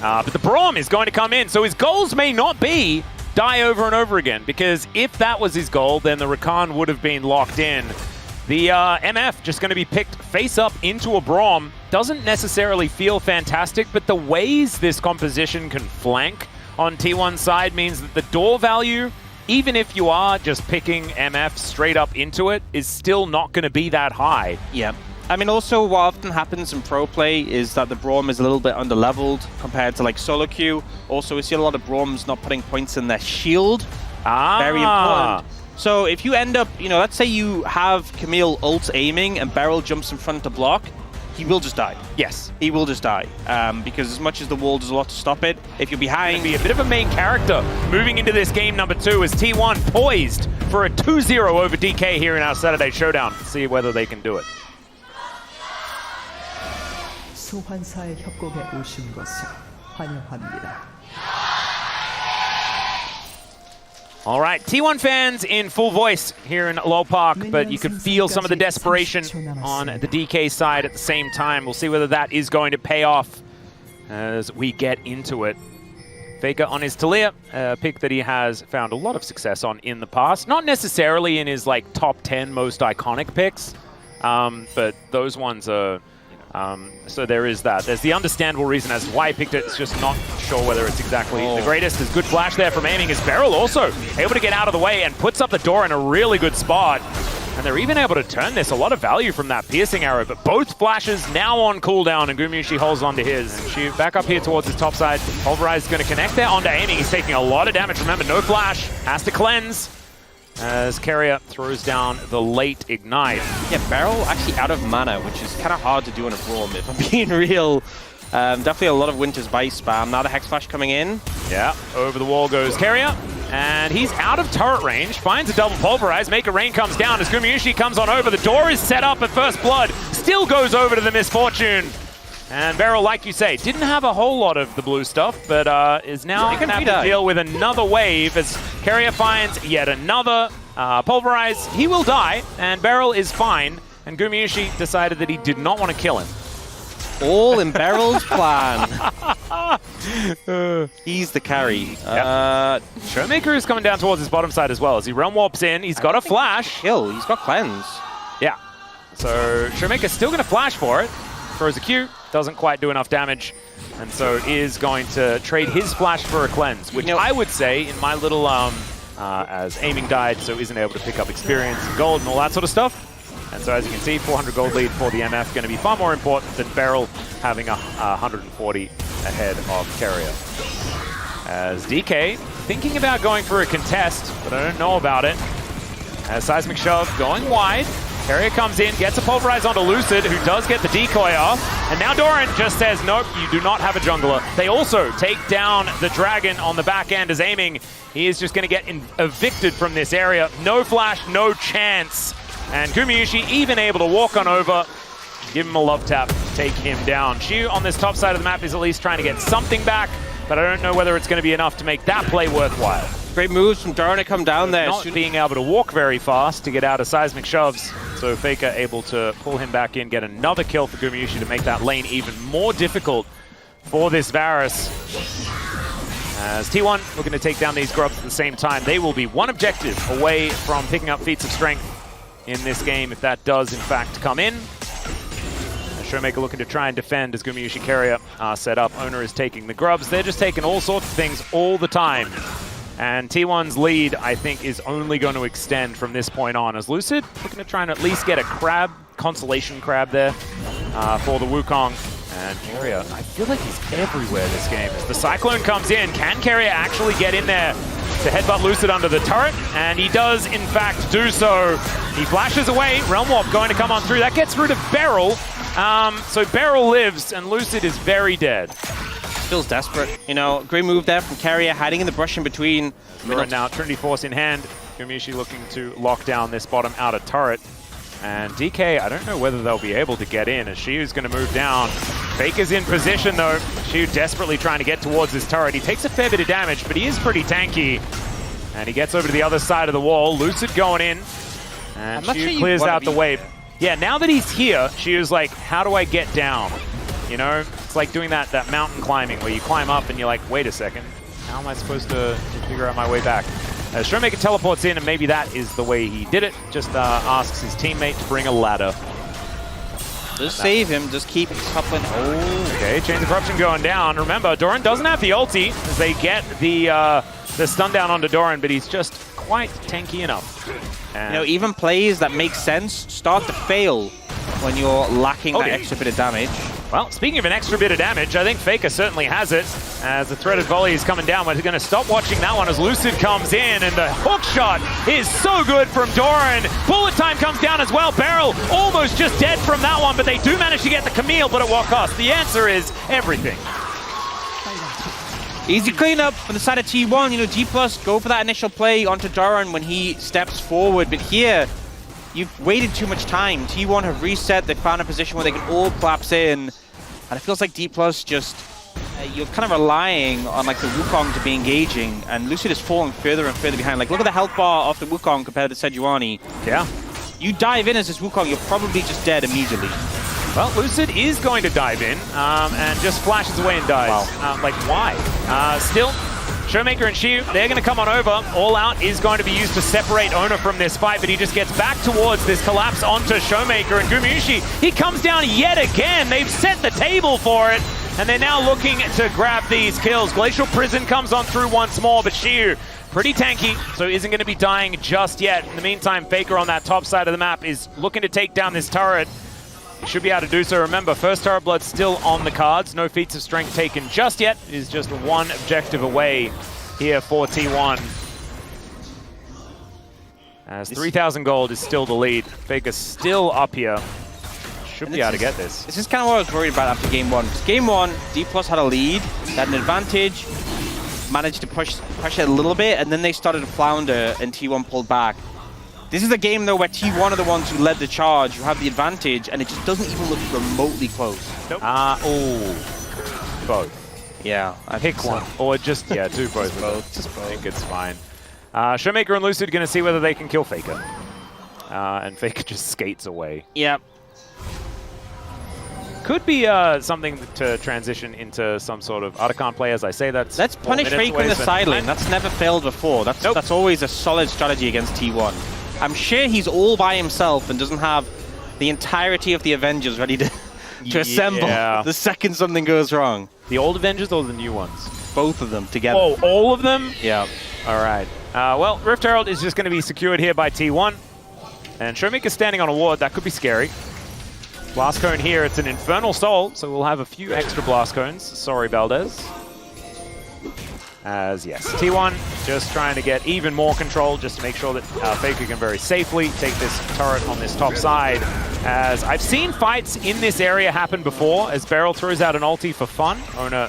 But the Braum is going to come in, so his goals may not be die over and over again, because if that was his goal, then the Rakan would have been locked in. The MF just going to be picked face up into a Braum. Doesn't necessarily feel fantastic, but the ways this composition can flank on T1's side means that the door value, even if you are just picking MF straight up into it, is still not going to be that high. Yeah. I mean, also what often happens in pro play is that the Braum is a little bit underleveled compared to like solo queue. Also, we see a lot of Braums not putting points in their shield. Very important. So if you end up, you know, let's say you have Camille ult aiming and Beryl jumps in front to block, he will just die. Yes. He will just die. Because as much as the wall does a lot to stop it, if you're behind... Be a bit of a main character moving into this game number 2 as T1 poised for a 2-0 over DK here in our Saturday Showdown. See whether they can do it. 소환사의 협곡에 오신 것을 환영합니다. All right, T1 fans in full voice here in Lol Park, but you can feel some of the desperation on the DK side at the same time. We'll see whether that is going to pay off as we get into it. Faker on his Talia, a pick that he has found a lot of success on in the past. Not necessarily in his like top 10 most iconic picks, but those ones are... so there is that. There's the understandable reason as to why he picked it. It's just not sure whether it's exactly the greatest. There's good flash there from aiming. His Beryl also able to get out of the way and puts up the door in a really good spot. And they're even able to turn this. A lot of value from that piercing arrow, but both flashes now on cooldown, and Gumayusi holds onto his. And she back up here towards his top side. Pulverize is going to connect there onto aiming. He's taking a lot of damage. Remember, no flash. Has to cleanse. As Keria throws down the late ignite. Yeah, Beryl actually out of mana, which is kind of hard to do in a Braum, if I'm being real. Definitely a lot of Winter's Bite spam. Now the Hex Flash coming in. Yeah, over the wall goes Keria. And he's out of turret range. Finds a double pulverize. Make a rain comes down as Gumayusi comes on over. The door is set up at first blood. Still goes over to the Misfortune. And Beryl, like you say, didn't have a whole lot of the blue stuff, but is now going to have to deal with another wave as Keria finds yet another pulverize. He will die, and Beryl is fine. And Gumayusi decided that he did not want to kill him. All in Beryl's plan. He's the carry. Showmaker is coming down towards his bottom side as well. As he realm warps in, he's got a flash. Kill. He's got cleanse. Yeah. So Showmaker's still going to flash for it. Throws a Q. Doesn't quite do enough damage. And so is going to trade his flash for a cleanse, which I would say in my little, as aiming died, so isn't able to pick up experience and gold and all that sort of stuff. And so as you can see, 400 gold lead for the MF going to be far more important than Beryl having a 140 ahead of Keria. As DK thinking about going for a contest, but I don't know about it. As Seismic Shove going wide. Keria comes in, gets a pulverize onto Lucid, who does get the decoy off. And now Doran just says, nope, you do not have a jungler. They also take down the Dragon on the back end as aiming. He is just going to get evicted from this area. No flash, no chance. And Gumayusi even able to walk on over, give him a love tap, take him down. Shu on this top side of the map is at least trying to get something back, but I don't know whether it's going to be enough to make that play worthwhile. Great moves from Doran to come down there. Not being able to walk very fast to get out of Seismic Shoves. So Faker able to pull him back in, get another kill for Gumayusi to make that lane even more difficult for this Varus. As T1 looking to take down these grubs at the same time. They will be one objective away from picking up feats of strength in this game if that does in fact come in. Showmaker looking to try and defend as Gumayusi Keria are set up. Owner is taking the grubs. They're just taking all sorts of things all the time. And T1's lead, I think, is only going to extend from this point on as Lucid looking to try and at least get a crab, consolation crab there for the Wukong. And Keria, I feel like he's everywhere this game. As the Cyclone comes in, can Keria actually get in there to headbutt Lucid under the turret? And he does, in fact, do so. He flashes away. Realm Warp going to come on through. That gets rid of Beryl. So Beryl lives, and Lucid is very dead. Feels desperate. You know, great move there from Keria, hiding in the brush in between. Right now, Trinity Force in hand. Gumayusi looking to lock down this bottom outer turret. And DK, I don't know whether they'll be able to get in as Shiu's going to move down. Faker's in position though. Shiu desperately trying to get towards his turret. He takes a fair bit of damage, but he is pretty tanky. And he gets over to the other side of the wall. Lucid going in. And Shiu clears out the wave. Yeah, now that he's here, Shiu's like, how do I get down? You know, It's like doing that mountain climbing where you climb up and you're like, wait a second, how am I supposed to figure out my way back? Showmaker teleports in, and maybe that is the way he did it. Just asks his teammate to bring a ladder. Just save him, just keep toppling. Oh. Okay, Chains of Corruption going down. Remember, Doran doesn't have the ulti as they get the stun down onto Doran, but he's just quite tanky enough. And you know, even plays that make sense start to fail when you're lacking that extra bit of damage. Well, speaking of an extra bit of damage, I think FAKER certainly has it. As the threaded volley is coming down, we're going to stop watching that one as Lucid comes in, and the hook shot is so good from Doran. Bullet time comes down as well. Beryl almost just dead from that one, but they do manage to get the Camille, but at what cost? The answer is everything. Easy cleanup from the side of T1. You know, Dplus go for that initial play onto Doran when he steps forward, but here, you've waited too much time. T1 have reset, they found a position where they can all collapse in, and it feels like Dplus just, you're kind of relying on like the Wukong to be engaging, and Lucid is falling further and further behind. Like, look at the health bar of the Wukong compared to Sejuani. Yeah. You dive in as this Wukong, you're probably just dead immediately. Well, Lucid is going to dive in and just flashes away and dies. Wow. Like, why? Still, Showmaker and Xiu, they're going to come on over. All Out is going to be used to separate Ona from this fight, but he just gets back towards this collapse onto Showmaker. And Gumayusi, he comes down yet again. They've set the table for it, and they're now looking to grab these kills. Glacial Prison comes on through once more, but Xiu, pretty tanky, so isn't going to be dying just yet. In the meantime, FAKER on that top side of the map is looking to take down this turret. He should be able to do so. Remember, first turret blood still on the cards. No feats of strength taken just yet. It is just one objective away here for T1. As 3,000 gold is still the lead. FAKER's still up here. Should be able to get this. This is kind of what I was worried about after game one. Game one, Dplus had a lead, had an advantage, managed to push it a little bit, and then they started to flounder and T1 pulled back. This is a game, though, where T1 are the ones who led the charge, who have the advantage, and it just doesn't even look remotely close. Nope. Both. Yeah. I pick one. Or just, yeah, do both. Just both. I think it's fine. Showmaker and Lucid going to see whether they can kill FAKER. And FAKER just skates away. Yep. Could be something to transition into some sort of Artican play, as I say. Let's punish FAKER in the side lane. That's never failed before. That's always a solid strategy against T1. I'm sure he's all by himself and doesn't have the entirety of the Avengers ready to assemble the second something goes wrong. The old Avengers or the new ones? Both of them together. Oh, all of them? Yeah. All right. Well, Rift Herald is just going to be secured here by T1. And Showmaker standing on a ward. That could be scary. Blast Cone here. It's an Infernal Soul, so we'll have a few extra Blast Cones. Sorry, Valdez. As, yes, T1 just trying to get even more control just to make sure that FAKER can very safely take this turret on this top side. As I've seen fights in this area happen before, as Beryl throws out an ulti for fun. Ona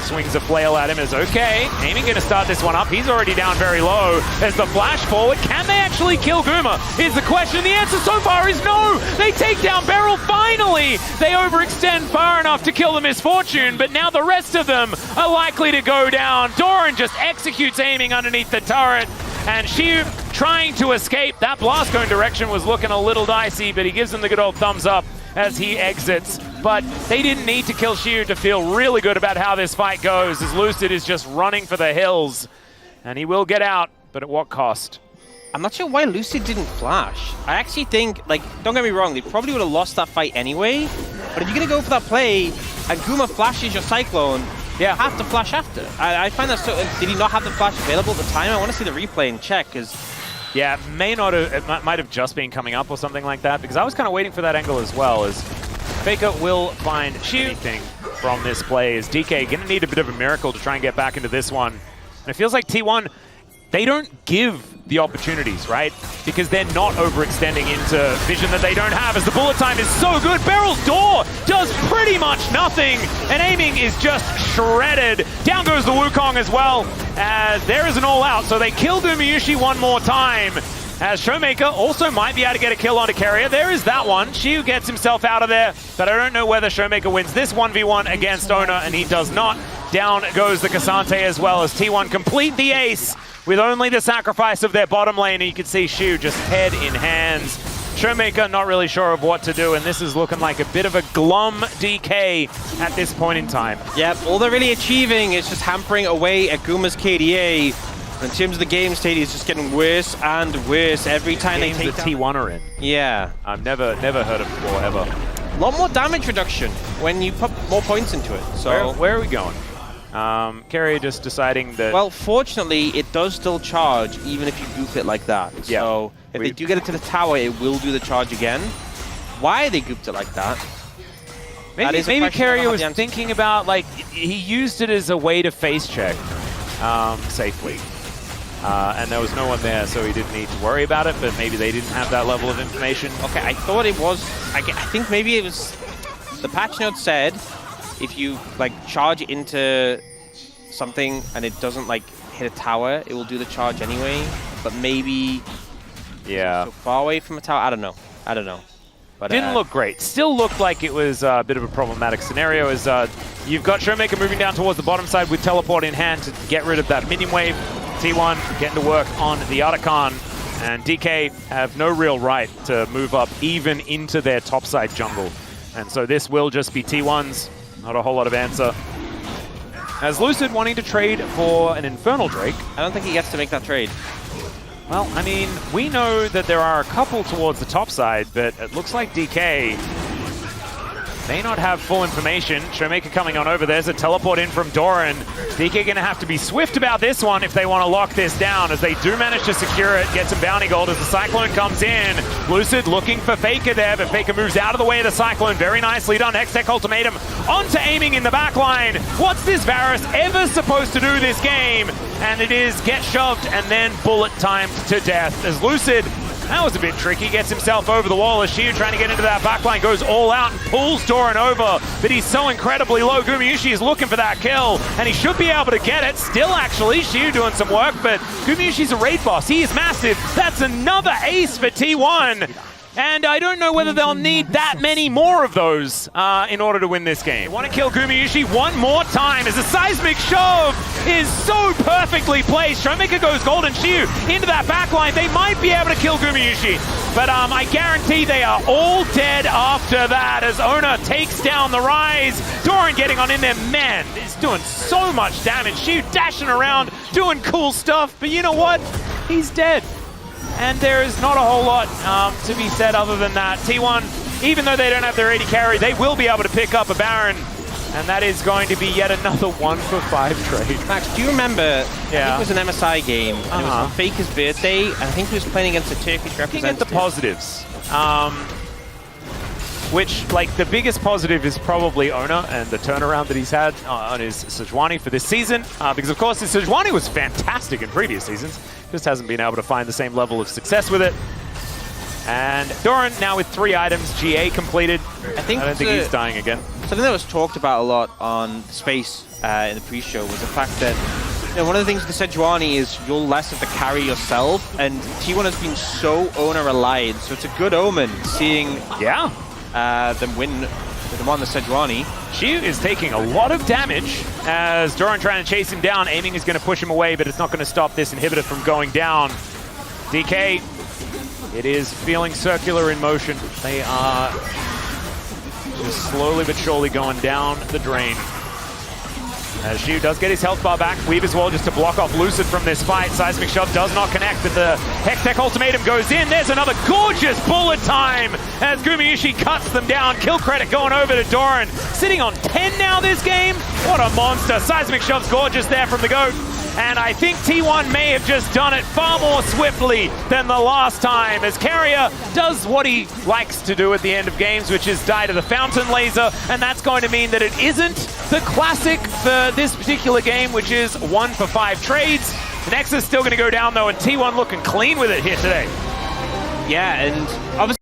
swings a flail at him as, okay, Aiming going to start this one up. He's already down very low. There's the flash forward. Can they actually kill Guma? Here's the question. The answer so far is no. They take down Beryl finally. They overextend far enough to kill the Misfortune, but now the rest of them are likely to go down. Doran just executes Aiming underneath the turret, and Xiu trying to escape. That Blast Cone direction was looking a little dicey, but he gives them the good old thumbs up as he exits. But they didn't need to kill Xiu to feel really good about how this fight goes, as Lucid is just running for the hills. And he will get out, but at what cost? I'm not sure why Lucid didn't flash. I actually think, like, don't get me wrong, they probably would have lost that fight anyway. But if you're going to go for that play, and Guma flashes your Cyclone, you have to flash after. I find that so... Did he not have the flash available at the time? I want to see the replay and check, because... Yeah, it might have just been coming up or something like that, because I was kind of waiting for that angle as well, as FAKER will find anything from this play, as DK going to need a bit of a miracle to try and get back into this one. And it feels like T1, they don't give the opportunities, right? Because they're not overextending into vision that they don't have, as the bullet time is so good. Beryl's door does pretty much nothing, and Aiming is just shredded. Down goes the Wukong as well, as there is an all-out, so they kill Gumayusi one more time, as Showmaker also might be able to get a kill onto Carrier. There is that one. Xiu gets himself out of there, but I don't know whether Showmaker wins this 1v1 against Ona, and he does not. Down goes the Cassante as well, as T1 complete the ace with only the sacrifice of their bottom lane, and you can see Xiu just head in hands. Showmaker not really sure of what to do, and this is looking like a bit of a glum DK at this point in time. Yep, all they're really achieving is just hampering away at Guma's KDA. In terms of the game state, it's just getting worse and worse every time they take the T1 are in. Yeah. I've never heard of it before, ever. A lot more damage reduction when you put more points into it. So where are we going? Carrier just deciding that... Well, fortunately, it does still charge, even if you goop it like that. Yeah. So if they do get it to the tower, it will do the charge again. Why they gooped it like that? Maybe Carrier was thinking about, like, he used it as a way to face check safely. And there was no one there, so he didn't need to worry about it, but maybe they didn't have that level of information. Okay, I thought it was... I think maybe it was... The patch note said if you, like, charge into something and it doesn't, like, hit a tower, it will do the charge anyway. But maybe... Yeah. So far away from a tower? I don't know. I don't know. But, didn't look great. Still looked like it was a bit of a problematic scenario as you've got Showmaker moving down towards the bottom side with teleport in hand to get rid of that minion wave. T1 getting to work on the Otacon, and DK have no real right to move up even into their topside jungle. And so this will just be T1's, not a whole lot of answer. As Lucid wanting to trade for an Infernal Drake. I don't think he gets to make that trade. Well, I mean, we know that there are a couple towards the top side, but it looks like DK may not have full information. Showmaker coming on over. There's a teleport in from Doran. DK going to have to be swift about this one if they want to lock this down, as they do manage to secure it, get some bounty gold as the Cyclone comes in. Lucid looking for FAKER there, but FAKER moves out of the way of the Cyclone. Very nicely done. Hextech Ultimatum onto aiming in the back line. What's this Varus ever supposed to do this game? And it is get shoved and then bullet timed to death as Lucid, that was a bit tricky, gets himself over the wall as Shiu trying to get into that backline, goes all out and pulls Doran over, but he's so incredibly low. Gumayushi is looking for that kill, and he should be able to get it. Still, actually, Shiu doing some work, but Gumayushi's a raid boss. He is massive. That's another ace for T1. And I don't know whether they'll need that many more of those in order to win this game. They want to kill Gumayushi one more time as the seismic shove is so perfectly placed. Showmaker goes golden Shiu into that backline. They might be able to kill Gumayushi, but I guarantee they are all dead after that as Ona takes down the Rise. Doran getting on in there. Man, it's doing so much damage. Shiu dashing around, doing cool stuff, but you know what? He's dead. And there is not a whole lot to be said other than that. T1, even though they don't have their AD carry, they will be able to pick up a Baron. And that is going to be yet another 1-for-5 trade. Max, do you remember, I think it was an MSI game, and it was on Faker's birthday, and I think he was playing against a Turkish representative. Looking at the positives, which, like, the biggest positive is probably Ona and the turnaround that he's had on his Sejuani for this season. Because, of course, his Sejuani was fantastic in previous seasons. Just hasn't been able to find the same level of success with it. And Doran now with 3 items, GA completed. I don't think he's dying again. Something that was talked about a lot on Space in the pre-show was the fact that one of the things with the Sejuani is you'll less have to carry yourself, and T1 has been so owner-reliant, so it's a good omen seeing them win with them on the Sejuani. Shiu is taking a lot of damage as Doran trying to chase him down. Aiming is going to push him away, but it's not going to stop this inhibitor from going down. DK, it is feeling circular in motion. They are just slowly but surely going down the drain. As Shiu does get his health bar back. Weave as well just to block off Lucid from this fight. Seismic Shove does not connect, but the Hextech Ultimatum goes in. There's another gorgeous bullet time as Gumayushi cuts them down. Kill credit going over to Doran. Sitting on 10 now this game. What a monster. Seismic Shove's gorgeous there from the GOAT. And I think T1 may have just done it far more swiftly than the last time, as Carrier does what he likes to do at the end of games, which is die to the fountain laser, and that's going to mean that it isn't the classic for this particular game, which is 1-for-5 trades. The Nexus still going to go down, though, and T1 looking clean with it here today. Yeah, and obviously